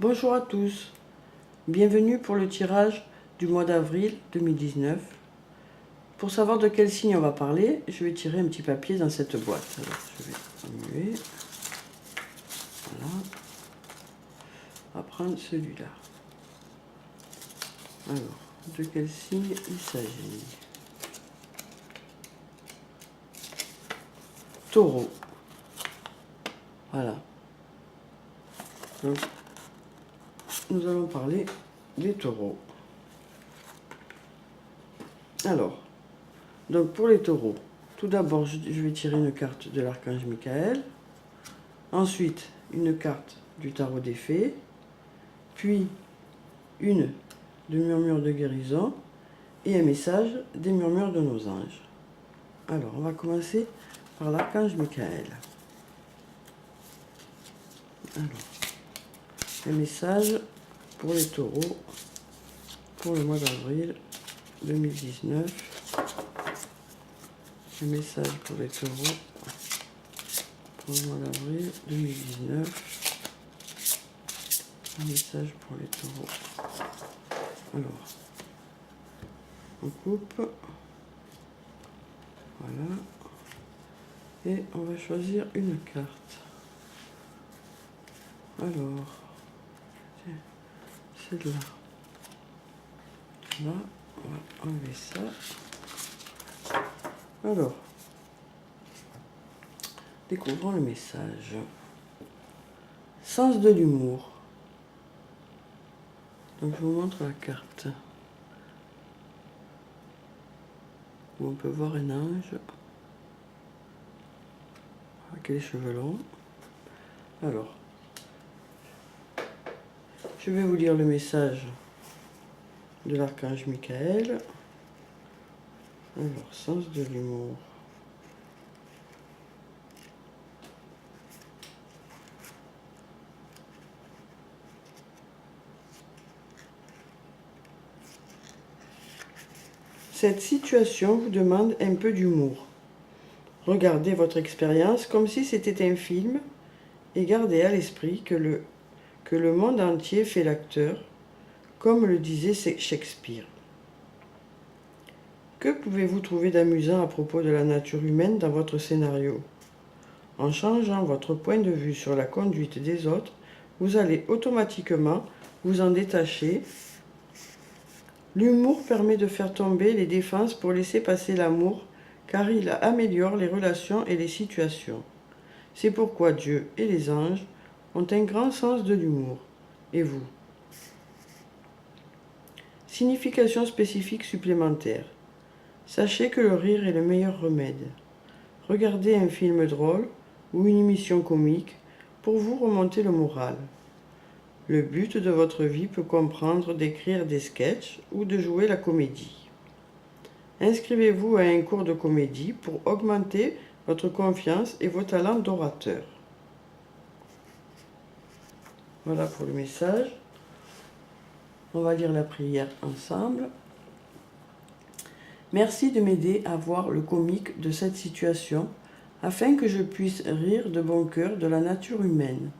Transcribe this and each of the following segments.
Bonjour à tous, bienvenue pour le tirage du mois d'avril 2019. Pour savoir de quel signe on va parler, je vais tirer un petit papier dans cette boîte. Alors, je vais remuer. Voilà. On va prendre celui-là. Alors, de quel signe il s'agit? Taureau. Voilà. Donc, nous allons parler des taureaux. Alors, donc pour les taureaux, tout d'abord, je vais tirer une carte de l'archange Michael. Ensuite, une carte du tarot des fées. Puis, une de murmure de guérison et un message des murmures de nos anges. Alors, on va commencer par l'archange Michael. Alors, un message pour les taureaux pour le mois d'avril 2019. Un message pour les taureaux pour le mois d'avril 2019. Un message pour les taureaux. Alors, on coupe. Voilà. Et on va choisir une carte. Alors, celle-là. Là, on va enlever ça. Alors, découvrons le message. Sens de l'humour. Donc, je vous montre la carte. Où on peut voir un ange avec les cheveux longs. Alors, je vais vous lire le message de l'archange Michael. Alors, sens de l'humour. Cette situation vous demande un peu d'humour. Regardez votre expérience comme si c'était un film et gardez à l'esprit que le monde entier fait l'acteur, comme le disait Shakespeare. Que pouvez-vous trouver d'amusant à propos de la nature humaine dans votre scénario? En changeant votre point de vue sur la conduite des autres, vous allez automatiquement vous en détacher. L'humour permet de faire tomber les défenses pour laisser passer l'amour, car il améliore les relations et les situations. C'est pourquoi Dieu et les anges ont un grand sens de l'humour. Et vous? Signification spécifique supplémentaire. Sachez que le rire est le meilleur remède. Regardez un film drôle ou une émission comique pour vous remonter le moral. Le but de votre vie peut comprendre d'écrire des sketchs ou de jouer la comédie. Inscrivez-vous à un cours de comédie pour augmenter votre confiance et vos talents d'orateur. Voilà pour le message. On va lire la prière ensemble. Merci de m'aider à voir le comique de cette situation afin que je puisse rire de bon cœur de la nature humaine.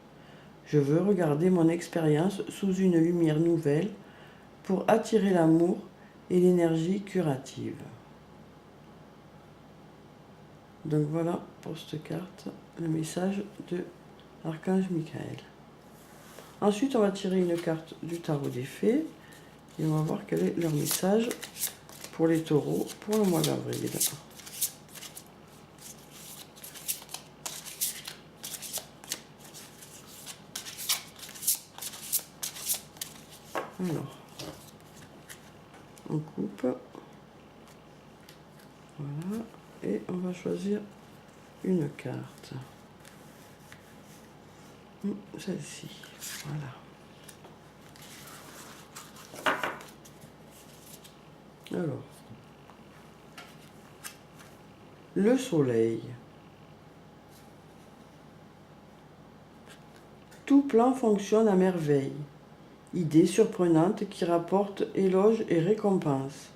Je veux regarder mon expérience sous une lumière nouvelle pour attirer l'amour et l'énergie curative. Donc voilà pour cette carte, le message de l'archange Michael. Ensuite, on va tirer une carte du tarot des fées et on va voir quel est leur message pour les taureaux pour le mois d'avril. Alors, on coupe. Voilà. Et on va choisir une carte. Celle-ci. Voilà. Alors. Le soleil. Tout plan fonctionne à merveille. Idée surprenante qui rapporte éloges et récompenses.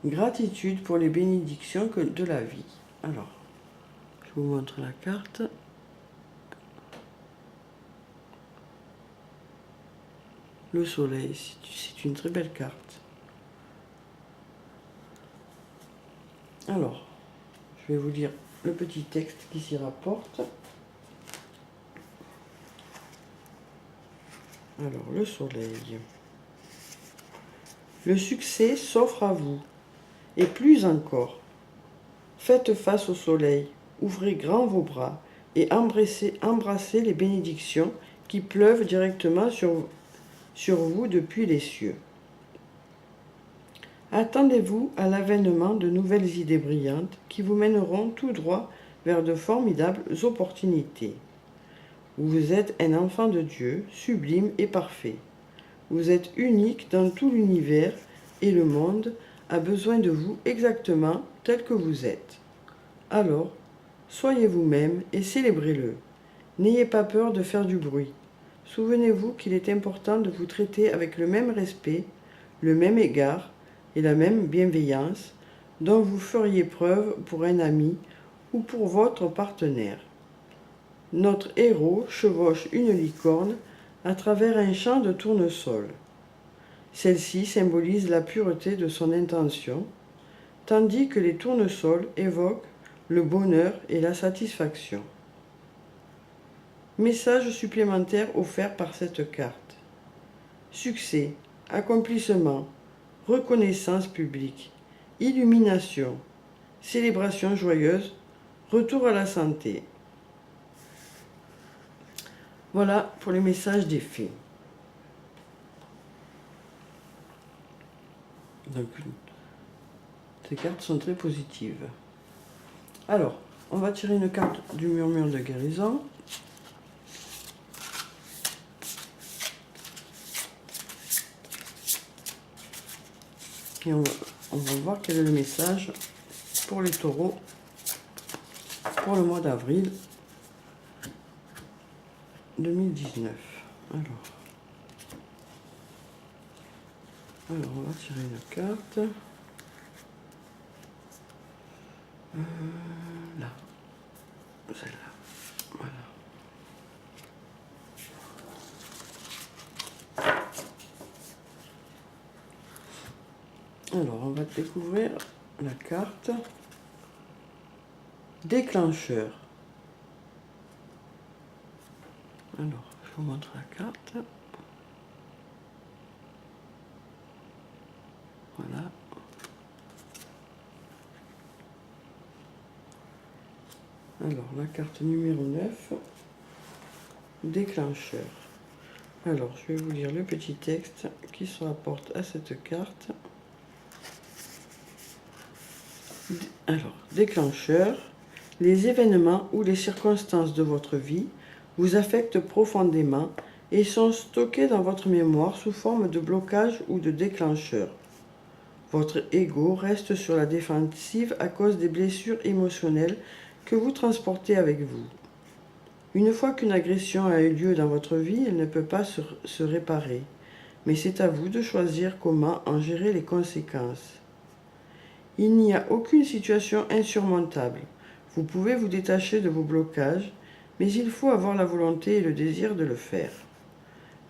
Gratitude pour les bénédictions de la vie. Alors, je vous montre la carte. le soleil, c'est une très belle carte. Alors, je vais vous lire le petit texte qui s'y rapporte. Alors, le soleil. Le succès s'offre à vous, et plus encore. Faites face au soleil, ouvrez grand vos bras et embrassez les bénédictions qui pleuvent directement sur vous depuis les cieux. Attendez-vous à l'avènement de nouvelles idées brillantes qui vous mèneront tout droit vers de formidables opportunités. Vous êtes un enfant de Dieu, sublime et parfait. Vous êtes unique dans tout l'univers et le monde a besoin de vous exactement tel que vous êtes. Alors, soyez vous-même et célébrez-le. N'ayez pas peur de faire du bruit. Souvenez-vous qu'il est important de vous traiter avec le même respect, le même égard et la même bienveillance dont vous feriez preuve pour un ami ou pour votre partenaire. Notre héros chevauche une licorne à travers un champ de tournesol. Celle-ci symbolise la pureté de son intention, tandis que les tournesols évoquent le bonheur et la satisfaction. Message supplémentaire offert par cette carte. Succès, accomplissement, reconnaissance publique, illumination, célébration joyeuse, retour à la santé. Voilà pour les messages des fées. Donc, ces cartes sont très positives. Alors, on va tirer une carte du murmure de guérison. Et on va voir quel est le message pour les taureaux pour le mois d'avril 2019. Alors, on va tirer une carte. Là. Celle-là. Voilà. Alors, on va découvrir la carte déclencheur. Alors, je vous montre la carte. Voilà. Alors, la carte numéro 9, déclencheur. Alors, je vais vous lire le petit texte qui se rapporte à cette carte. Alors, déclencheur, les événements ou les circonstances de votre vie vous affectent profondément et sont stockés dans votre mémoire sous forme de blocage ou de déclencheur. Votre ego reste sur la défensive à cause des blessures émotionnelles que vous transportez avec vous. Une fois qu'une agression a eu lieu dans votre vie, elle ne peut pas se réparer, mais c'est à vous de choisir comment en gérer les conséquences. Il n'y a aucune situation insurmontable. Vous pouvez vous détacher de vos blocages, mais il faut avoir la volonté et le désir de le faire.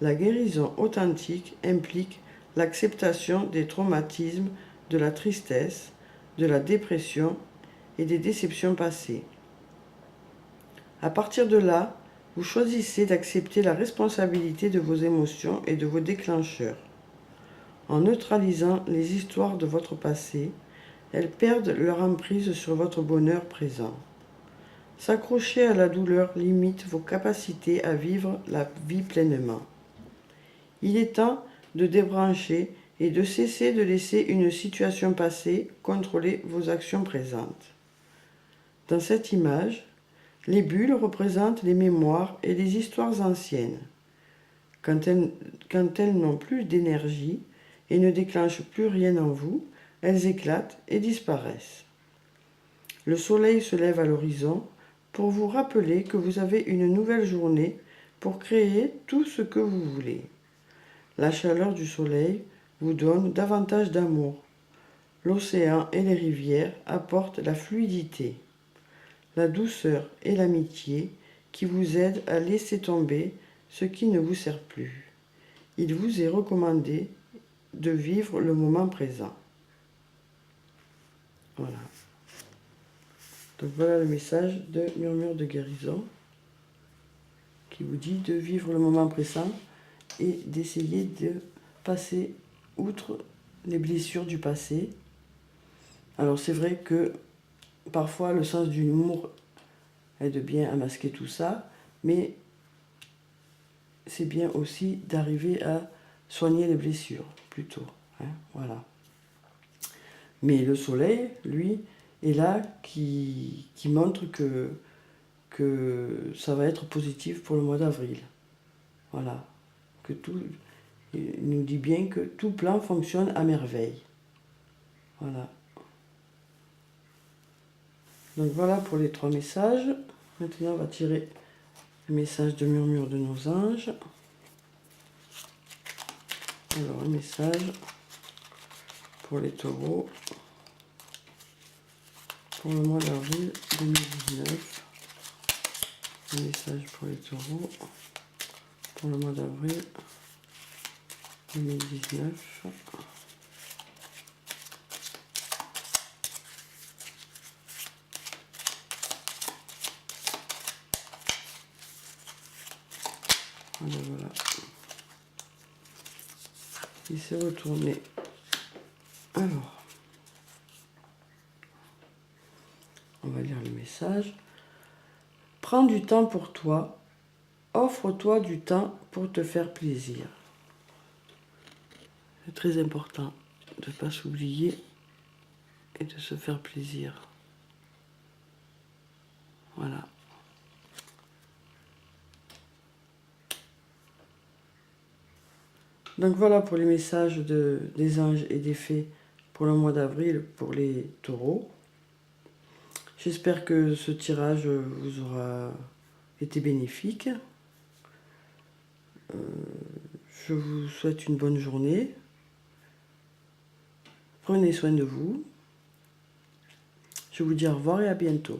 La guérison authentique implique l'acceptation des traumatismes, de la tristesse, de la dépression et des déceptions passées. À partir de là, vous choisissez d'accepter la responsabilité de vos émotions et de vos déclencheurs. En neutralisant les histoires de votre passé, elles perdent leur emprise sur votre bonheur présent. S'accrocher à la douleur limite vos capacités à vivre la vie pleinement. Il est temps de débrancher et de cesser de laisser une situation passée contrôler vos actions présentes. Dans cette image, les bulles représentent les mémoires et les histoires anciennes. Quand elles n'ont plus d'énergie et ne déclenchent plus rien en vous, elles éclatent et disparaissent. Le soleil se lève à l'horizon pour vous rappeler que vous avez une nouvelle journée pour créer tout ce que vous voulez. La chaleur du soleil vous donne davantage d'amour. L'océan et les rivières apportent la fluidité, la douceur et l'amitié qui vous aident à laisser tomber ce qui ne vous sert plus. il vous est recommandé de vivre le moment présent. Voilà. Donc voilà le message de Murmure de guérison qui vous dit de vivre le moment présent et d'essayer de passer outre les blessures du passé. Alors c'est vrai que parfois le sens du humour aide bien à masquer tout ça, mais c'est bien aussi d'arriver à soigner les blessures plutôt. Hein, voilà. Mais le soleil, lui, est là qui montre que ça va être positif pour le mois d'avril. Voilà. Que tout, il nous dit bien que tout plan fonctionne à merveille. Voilà. Donc voilà pour les 3 messages. Maintenant, on va tirer le message de murmure de nos anges. Alors, un message pour les taureaux pour le mois d'avril 2019. Un message pour les taureaux pour le mois d'avril 2019. Voilà. Il s'est retourné. Alors, on va lire le message. Prends du temps pour toi. Offre-toi du temps pour te faire plaisir. C'est très important de ne pas s'oublier et de se faire plaisir. Voilà. Donc voilà pour les messages des anges et des fées pour le mois d'avril pour les taureaux. J'espère que ce tirage vous aura été bénéfique. Je vous souhaite une bonne journée. Prenez soin de vous. Je vous dis au revoir et à bientôt.